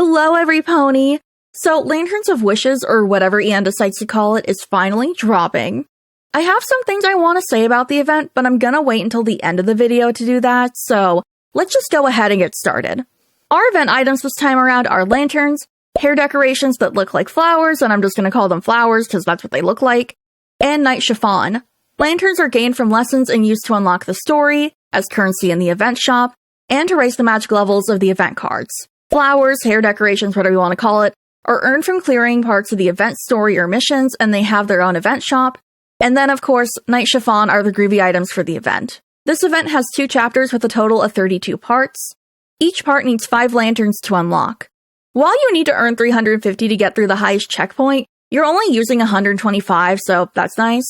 Hello, every pony! So, Lanterns of Wishes, or whatever Ian decides to call it, is finally dropping. I have some things I want to say about the event, but I'm gonna wait until the end of the video to do that, so let's just go ahead and get started. Our event items this time around are lanterns, hair decorations that look like flowers, and I'm just gonna call them flowers because that's what they look like, and night chiffon. Lanterns are gained from lessons and used to unlock the story, as currency in the event shop, and to raise the magic levels of the event cards. Flowers, hair decorations, whatever you want to call it, are earned from clearing parts of the event story or missions, and they have their own event shop. And then, of course, night chiffon are the groovy items for the event. This event has 2 chapters with a total of 32 parts. Each part needs 5 lanterns to unlock. While you need to earn 350 to get through the highest checkpoint, you're only using 125, so that's nice.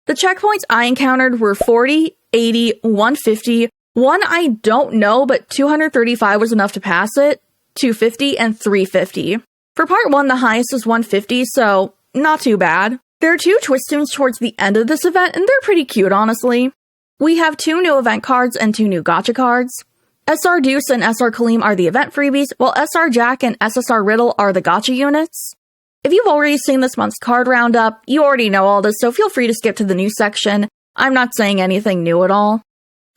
The checkpoints I encountered were 40, 80, 150, one I don't know, but 235 was enough to pass it, 250, and 350. For part 1, the highest is 150, so not too bad. There are 2 twist tunes towards the end of this event, and they're pretty cute, honestly. We have 2 new event cards and 2 new gacha cards. SR Deuce and SR Kalim are the event freebies, while SR Jack and SSR Riddle are the gacha units. If you've already seen this month's card roundup, you already know all this, so feel free to skip to the new section. I'm not saying anything new at all.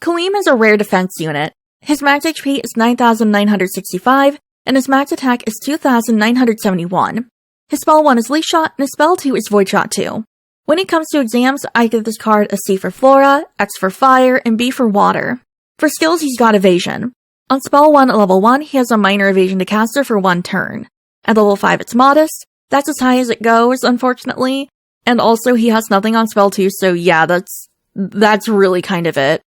Kalim is a rare defense unit. His max HP is 9,965, and his max attack is 2,971. His spell 1 is Leash Shot, and his spell 2 is Void Shot 2. When it comes to exams, I give this card a C for Flora, X for Fire, and B for Water. For skills, he's got Evasion. On spell 1 at level 1, he has a minor evasion to caster for 1 turn. At level 5, it's Modest. That's as high as it goes, unfortunately. And also, he has nothing on spell 2, so yeah, that's really kind of it.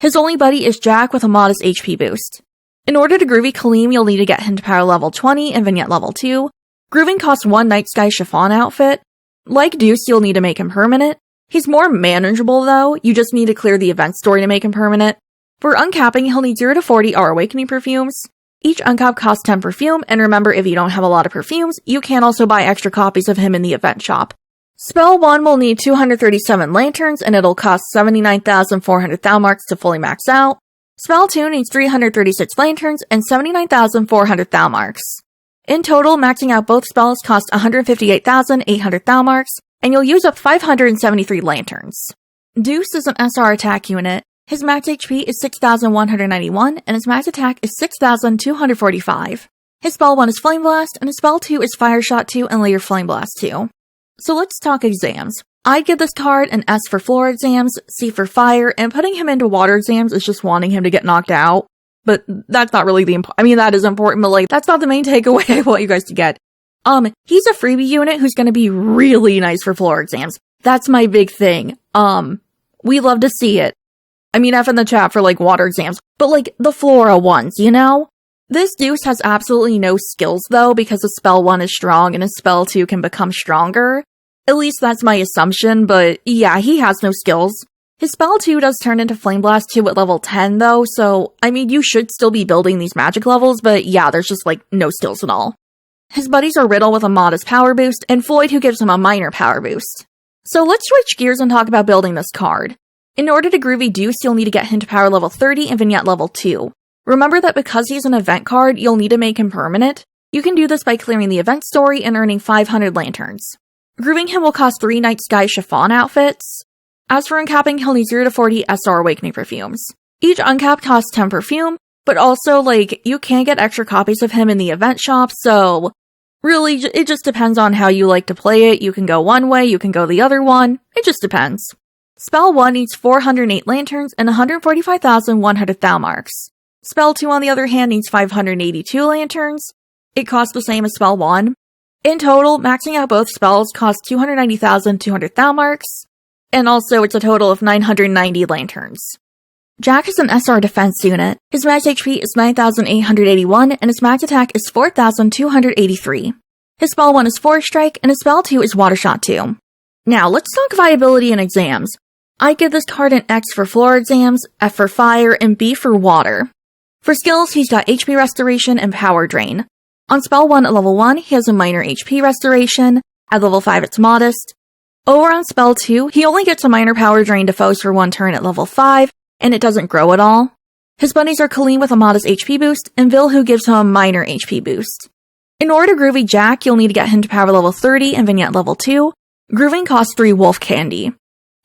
His only buddy is Jack with a modest HP boost. In order to groovy Kalim, you'll need to get him to power level 20 and vignette level 2. Grooving costs 1 Night Sky Chiffon outfit. Like Deuce, you'll need to make him permanent. He's more manageable though, you just need to clear the event story to make him permanent. For uncapping, he'll need 0 to 40 Our Awakening perfumes. Each uncap costs 10 perfume, and remember, if you don't have a lot of perfumes, you can also buy extra copies of him in the event shop. Spell 1 will need 237 lanterns, and it'll cost 79,400 Thalmarks to fully max out. Spell 2 needs 336 lanterns and 79,400 Thalmarks. In total, maxing out both spells costs 158,800 Thalmarks, and you'll use up 573 lanterns. Deuce is an SR attack unit. His max HP is 6,191, and his max attack is 6,245. His spell 1 is Flame Blast, and his spell 2 is Fire Shot 2 and later Flame Blast 2. So let's talk exams. I'd give this card an S for Floor exams, C for Fire, and putting him into Water exams is just wanting him to get knocked out. But that's not really that is important, but that's not the main takeaway I want you guys to get. He's a freebie unit who's gonna be really nice for Floor exams. That's my big thing. We love to see it. F in the chat for Water exams, but the Flora ones, you know? This Deuce has absolutely no skills though, because his spell 1 is strong and his spell 2 can become stronger. At least that's my assumption, but yeah, he has no skills. His spell 2 does turn into Flame Blast 2 at level 10 though, so you should still be building these magic levels, but yeah, there's just no skills at all. His buddies are Riddle with a modest power boost, and Floyd who gives him a minor power boost. So let's switch gears and talk about building this card. In order to groovy Deuce, you'll need to get him to power level 30 and vignette level 2. Remember that because he's an event card, you'll need to make him permanent. You can do this by clearing the event story and earning 500 lanterns. Grooving him will cost 3 Night Sky Chiffon outfits. As for uncapping, he'll need 0 to 40 SR Awakening perfumes. Each uncap costs 10 perfume, but also, you can get extra copies of him in the event shop, so really, it just depends on how you like to play it. You can go one way, you can go the other one. It just depends. Spell 1 needs 408 lanterns and 145,100 Thalmarks. Spell 2, on the other hand, needs 582 lanterns. It costs the same as Spell 1. In total, maxing out both spells costs 290,200 Thalmarks, and also it's a total of 990 lanterns. Jack is an SR defense unit. His max HP is 9,881, and his max attack is 4,283. His spell 1 is Force Strike, and his spell 2 is Water Shot 2. Now, let's talk viability in exams. I give this card an X for Floor exams, F for Fire, and B for Water. For skills, he's got HP Restoration and Power Drain. On spell 1 at level 1, he has a minor HP Restoration. At level 5, it's Modest. Over on spell 2, he only gets a minor Power Drain to foes for 1 turn at level 5, and it doesn't grow at all. His buddies are Kalim with a modest HP boost, and Vil who gives him a minor HP boost. In order to Groovy Jack, you'll need to get him to power level 30 and Vignette level 2. Grooving costs 3 wolf candy.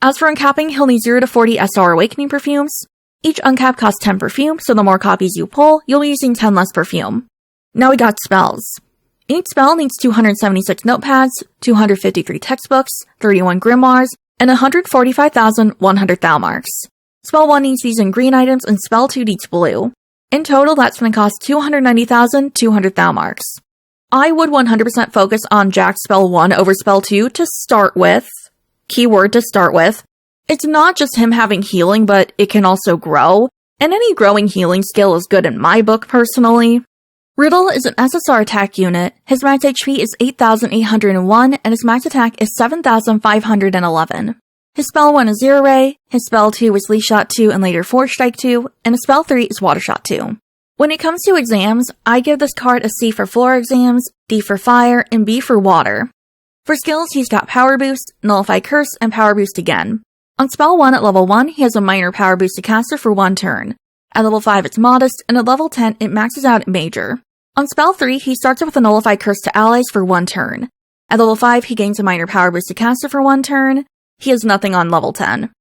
As for uncapping, he'll need 0 to 40 SR Awakening perfumes. Each uncap costs 10 perfume, so the more copies you pull, you'll be using 10 less perfume. Now we got spells. Each spell needs 276 notepads, 253 textbooks, 31 grimoires, and 145,100 thou marks. Spell 1 needs these in green items, and spell 2 needs blue. In total, that's going to cost 290,200 thou marks. I would 100% focus on Jack's spell 1 over spell 2 to start with. Keyword to start with. It's not just him having healing, but it can also grow, and any growing healing skill is good in my book, personally. Riddle is an SSR attack unit. His max HP is 8,801, and his max attack is 7,511. His spell 1 is Zero Ray, his spell 2 is Leaf Shot 2 and later Force Strike 2, and his spell 3 is Water Shot 2. When it comes to exams, I give this card a C for floor exams, D for fire, and B for water. For skills, he's got Power Boost, Nullify Curse, and Power Boost again. On spell 1 at level 1, he has a minor Power Boost to caster for 1 turn. At level 5, it's modest, and at level 10, it maxes out at major. On spell 3, he starts with a Nullify Curse to allies for 1 turn. At level 5, he gains a minor Power Boost to caster for 1 turn. He has nothing on level 10.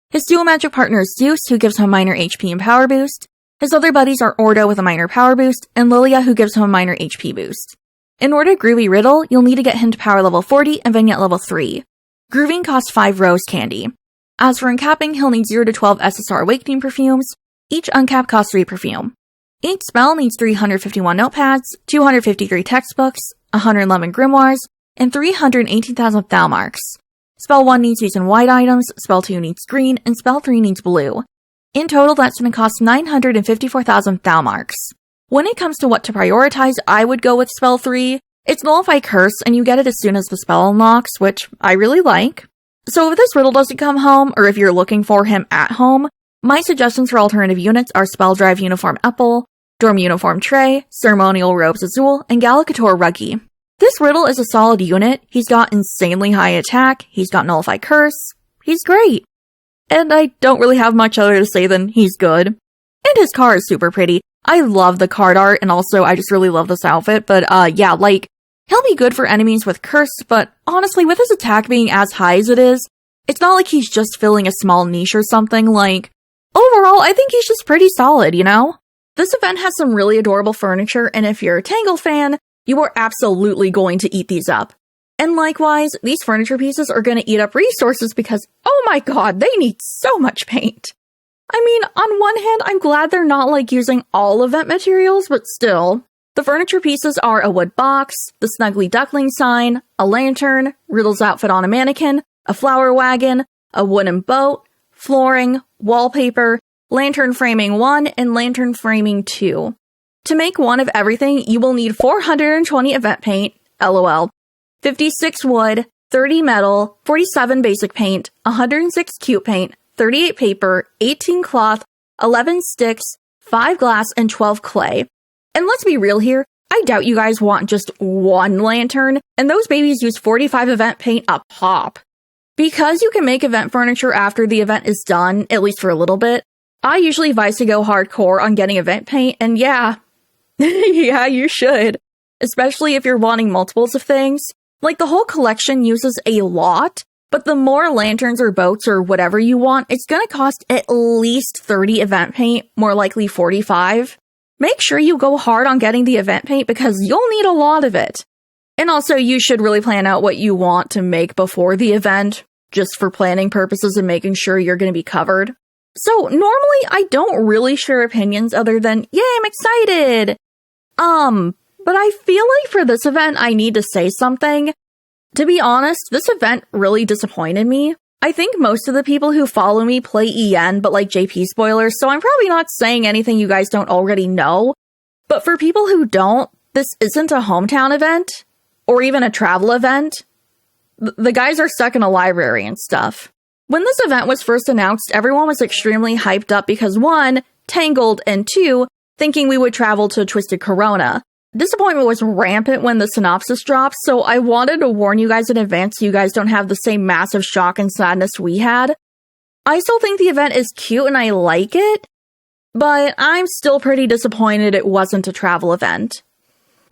His dual magic partner is Deuce, who gives him a minor HP and Power Boost. His other buddies are Ordo with a minor Power Boost, and Lilia, who gives him a minor HP boost. In order to Groovy Riddle, you'll need to get him to power level 40 and Vignette level 3. Grooving costs 5 rose candy. As for uncapping, he'll need 0 to 12 SSR Awakening perfumes. Each uncap costs 3 perfume. Each spell needs 351 notepads, 253 textbooks, 111 grimoires, and 318,000 thou marks. Spell 1 needs these in white items, spell 2 needs green, and spell 3 needs blue. In total, that's going to cost 954,000 thou marks. When it comes to what to prioritize, I would go with spell 3. It's Nullify Curse, and you get it as soon as the spell unlocks, which I really like. So if this riddle doesn't come home, or if you're looking for him at home, my suggestions for alternative units are Spell Drive Uniform Epple, Dorm Uniform Trey, Ceremonial Robes Azul, and Gallicator Ruggy. This riddle is a solid unit. He's got insanely high attack, he's got Nullify Curse, he's great. And I don't really have much other to say than he's good. And his car is super pretty. I love the card art, and also I just really love this outfit, but yeah, like, he'll be good for enemies with Curse, but honestly, with his attack being as high as it is, it's not like he's just filling a small niche or something. Like, overall, I think he's just pretty solid, you know? This event has some really adorable furniture, and if you're a Tangle fan, you are absolutely going to eat these up. And likewise, these furniture pieces are going to eat up resources because, oh my god, they need so much paint. I mean, on one hand, I'm glad they're not like using all event materials, but still. The furniture pieces are a wood box, the Snuggly Duckling sign, a lantern, Riddle's outfit on a mannequin, a flower wagon, a wooden boat, flooring, wallpaper, lantern framing 1, and lantern framing 2. To make one of everything, you will need 420 event paint, lol, 56 wood, 30 metal, 47 basic paint, 106 cute paint, 38 paper, 18 cloth, 11 sticks, 5 glass, and 12 clay. And let's be real here, I doubt you guys want just one lantern, and those babies use 45 event paint a pop. Because you can make event furniture after the event is done, at least for a little bit, I usually advise to go hardcore on getting event paint, and yeah, yeah, you should. Especially if you're wanting multiples of things. Like, the whole collection uses a lot, but the more lanterns or boats or whatever you want, it's gonna cost at least 30 event paint, more likely 45. Make sure you go hard on getting the event paint because you'll need a lot of it. And also, you should really plan out what you want to make before the event, just for planning purposes and making sure you're gonna be covered. So, normally, I don't really share opinions other than, yay, I'm excited! But I feel like for this event, I need to say something. To be honest, this event really disappointed me. I think most of the people who follow me play EN, but like JP spoilers, so I'm probably not saying anything you guys don't already know. But for people who don't, this isn't a hometown event, or even a travel event. The guys are stuck in a library and stuff. When this event was first announced, everyone was extremely hyped up because 1, Tangled, and 2, thinking we would travel to Twisted Corona. Disappointment was rampant when the synopsis dropped, so I wanted to warn you guys in advance so you guys don't have the same massive shock and sadness we had. I still think the event is cute and I like it, but I'm still pretty disappointed it wasn't a travel event.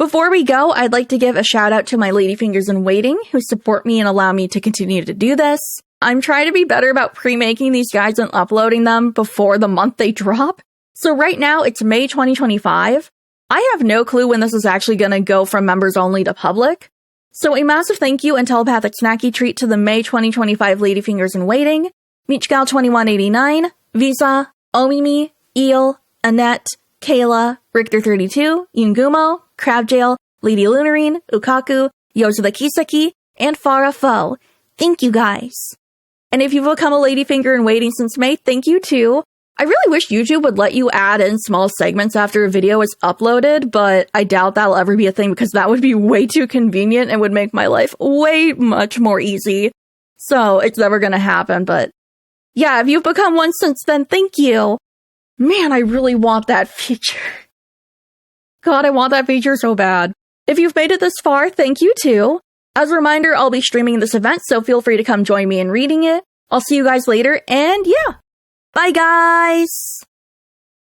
Before we go, I'd like to give a shout out to my ladyfingers in waiting who support me and allow me to continue to do this. I'm trying to be better about pre-making these guides and uploading them before the month they drop. So right now it's May 2025. I have no clue when this is actually going to go from members only to public. So a massive thank you and telepathic snacky treat to the May 2025 ladyfingers in waiting, Michgal2189, Visa, Omimi, Eel, Annette, Kayla, Richter32, Yungumo, Crabjail, Lady Lunarine, Ukaku, Yosa the Kiseki, and Farah Foe. Thank you guys. And if you've become a ladyfinger in waiting since May, thank you too. I really wish YouTube would let you add in small segments after a video is uploaded, but I doubt that'll ever be a thing because that would be way too convenient and would make my life way much more easy. So it's never gonna happen, but yeah, if you've become one since then, thank you. Man, I really want that feature. God, I want that feature so bad. If you've made it this far, thank you too. As a reminder, I'll be streaming this event, so feel free to come join me in reading it. I'll see you guys later, and yeah. Bye, guys!